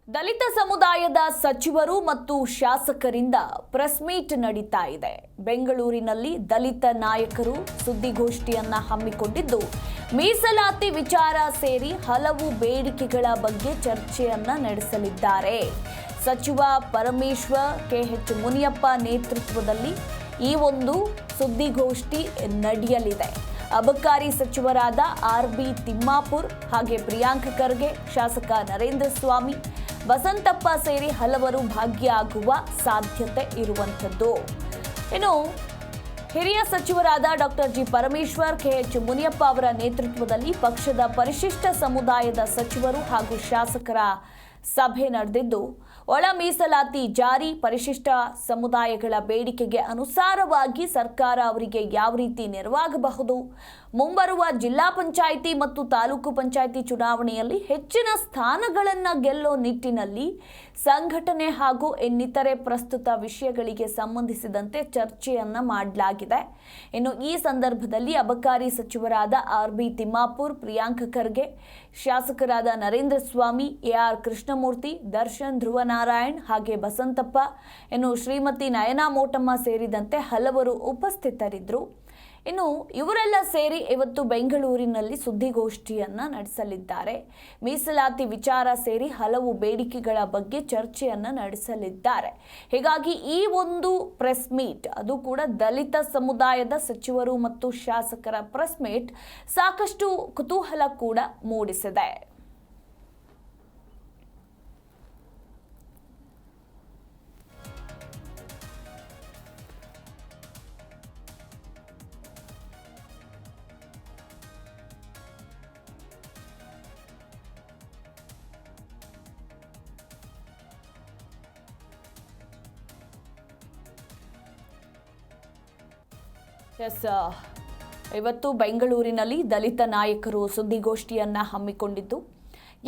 ದಲಿತ ಸಮುದಾಯದ ಸಚಿವರು ಮತ್ತು ಶಾಸಕರಿಂದ ಪ್ರೆಸ್ ಮೀಟ್ ನಡೀತಾ ಇದೆ. ಬೆಂಗಳೂರಿನಲ್ಲಿ ದಲಿತ ನಾಯಕರು ಸುದ್ದಿಗೋಷ್ಠಿಯನ್ನ ಹಮ್ಮಿಕೊಂಡಿದ್ದು, ಮೀಸಲಾತಿ ವಿಚಾರ ಸೇರಿ ಹಲವು ಬೇಡಿಕೆಗಳ ಬಗ್ಗೆ ಚರ್ಚೆಯನ್ನ ನಡೆಸಲಿದ್ದಾರೆ. ಸಚಿವ ಪರಮೇಶ್ವರ್ ಕೆಎಚ್ ಮುನಿಯಪ್ಪ ನೇತೃತ್ವದಲ್ಲಿ ಈ ಒಂದು ಸುದ್ದಿಗೋಷ್ಠಿ ನಡೆಯಲಿದೆ. ಅಬಕಾರಿ ಸಚಿವರಾದ ಆರ್.ಬಿ. ತಿಮ್ಮಾಪುರ್ ಹಾಗೆ ಪ್ರಿಯಾಂಕ್ ಖರ್ಗೆ, ಶಾಸಕ ನರೇಂದ್ರ ಸ್ವಾಮಿ, ಬಸಂತಪ್ಪ ಸೇರಿ ಹಲವರು ಭಾಗಿಯಾಗುವ ಸಾಧ್ಯತೆ ಇರುವಂಥದ್ದು. ಇನ್ನು ಹಿರಿಯ ಸಚಿವರಾದ doctor G Parameshwar, K H Muniyappa ಅವರ ನೇತೃತ್ವದಲ್ಲಿ ಪಕ್ಷದ ಪರಿಶಿಷ್ಟ ಸಮುದಾಯದ ಸಚಿವರು ಹಾಗೂ ಶಾಸಕರ ಸಭೆ ನಡೆದಿದ್ದು, ಒಳ ಮೀಸಲಾತಿ ಜಾರಿ, ಪರಿಶಿಷ್ಟ ಸಮುದಾಯಗಳ ಬೇಡಿಕೆಗೆ ಅನುಸಾರವಾಗಿ ಸರ್ಕಾರ ಅವರಿಗೆ ಯಾವ ರೀತಿ ನೆರವಾಗಬಹುದು, ಮುಂಬರುವ ಜಿಲ್ಲಾ ಪಂಚಾಯಿತಿ ಮತ್ತು ತಾಲೂಕು ಪಂಚಾಯಿತಿ ಚುನಾವಣೆಯಲ್ಲಿ ಹೆಚ್ಚಿನ ಸ್ಥಾನಗಳನ್ನು ಗೆಲ್ಲೋ ನಿಟ್ಟಿನಲ್ಲಿ ಸಂಘಟನೆ ಹಾಗೂ ಇನ್ನಿತರೆ ಪ್ರಸ್ತುತ ವಿಷಯಗಳಿಗೆ ಸಂಬಂಧಿಸಿದಂತೆ ಚರ್ಚೆಯನ್ನ ಮಾಡಲಾಗಿದೆ. ಇನ್ನು ಈ ಸಂದರ್ಭದಲ್ಲಿ ಅಬಕಾರಿ ಸಚಿವರಾದ ಆರ್.ಬಿ. ತಿಮ್ಮಾಪುರ್, ಪ್ರಿಯಾಂಕ್ ಖರ್ಗೆ, ಶಾಸಕರಾದ ನರೇಂದ್ರ ಸ್ವಾಮಿ, ಎ.ಆರ್. ಕೃಷ್ಣಮೂರ್ತಿ, ದರ್ಶನ್, ಧ್ರುವನಾರಾಯಣ್ ಹಾಗೆ ಬಸಂತಪ್ಪ, ಇನ್ನು ಶ್ರೀಮತಿ ನಯನಾ ಮೋಟಮ್ಮ ಸೇರಿದಂತೆ ಹಲವರು ಉಪಸ್ಥಿತರಿದ್ದರು. ಇನ್ನು ಇವರೆಲ್ಲ ಸೇರಿ ಇವತ್ತು ಬೆಂಗಳೂರಿನಲ್ಲಿ ಸುದ್ದಿಗೋಷ್ಠಿಯನ್ನ ನಡೆಸಲಿದ್ದಾರೆ. ಮೀಸಲಾತಿ ವಿಚಾರ ಸೇರಿ ಹಲವು ಬೇಡಿಕೆಗಳ ಬಗ್ಗೆ ಚರ್ಚೆಯನ್ನ ನಡೆಸಲಿದ್ದಾರೆ. ಹೀಗಾಗಿ ಈ ಒಂದು ಪ್ರೆಸ್ ಮೀಟ್, ಅದು ಕೂಡ ದಲಿತ ಸಮುದಾಯದ ಸಚಿವರು ಮತ್ತು ಶಾಸಕರ ಪ್ರೆಸ್ ಮೀಟ್ ಸಾಕಷ್ಟು ಕುತೂಹಲ ಕೂಡ ಮೂಡಿಸಿದೆ. ಇವತ್ತು ಬೆಂಗಳೂರಿನಲ್ಲಿ ದಲಿತ ನಾಯಕರು ಸುದ್ದಿಗೋಷ್ಠಿಯನ್ನ ಹಮ್ಮಿಕೊಂಡಿದ್ದು,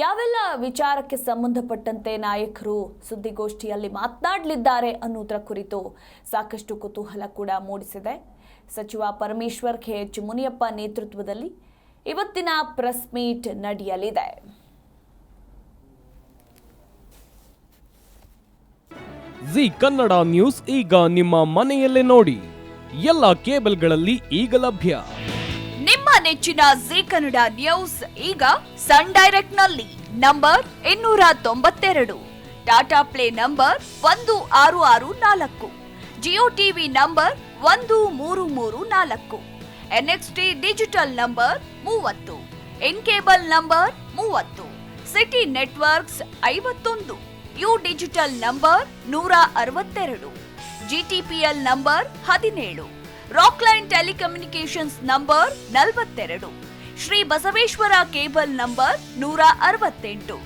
ಯಾವೆಲ್ಲ ವಿಚಾರಕ್ಕೆ ಸಂಬಂಧಪಟ್ಟಂತೆ ನಾಯಕರು ಸುದ್ದಿಗೋಷ್ಠಿಯಲ್ಲಿ ಮಾತನಾಡಲಿದ್ದಾರೆ ಅನ್ನೋದರ ಕುರಿತು ಸಾಕಷ್ಟು ಕುತೂಹಲ ಕೂಡ ಮೂಡಿಸಿದೆ. ಸಚಿವ ಪರಮೇಶ್ವರ್ ಕೆಎಚ್ ಮುನಿಯಪ್ಪ ನೇತೃತ್ವದಲ್ಲಿ ಇವತ್ತಿನ ಪ್ರೆಸ್ ಮೀಟ್ ನಡೆಯಲಿದೆ. ಜಿ ಕನ್ನಡ ನ್ಯೂಸ್ ಈಗ ನಿಮ್ಮ ಮನೆಯಲ್ಲೇ ನೋಡಿ. ಎಲ್ಲ ಕೇಬಲ್ಗಳಲ್ಲಿ ಈಗ ಲಭ್ಯ. ನಿಮ್ಮ ನೆಚ್ಚಿನ ಜಿ ಕನ್ನಡ ನ್ಯೂಸ್ ಈಗ ಸನ್ ಡೈರೆಕ್ಟ್ ನಲ್ಲಿ number 292, Tata Play number 1664, Jio TV number 1334, NXT digital number 30, in cable number 30, city networks 51, U digital number 162, GTPL number 17, Rockline telecommunications number 42, Shri Basaveshwara cable number 168,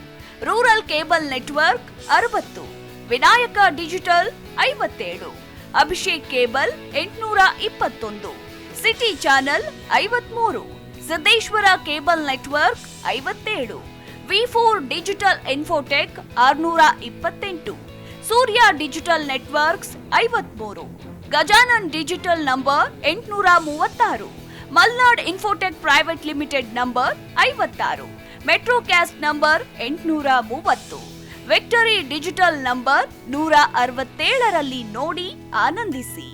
rural cable network 60, Vinayaka digital 57, Abhishek cable 821, city channel 53, Siddeshwara cable network 57, ವಿ4 digital infotech 628, Surya digital networks 53, Gajanan digital number 836, Malnad infotech private limited number 56, Metrocast number 830, victory digital number 167ರಲ್ಲಿ ನೋಡಿ ಆನಂದಿಸಿ.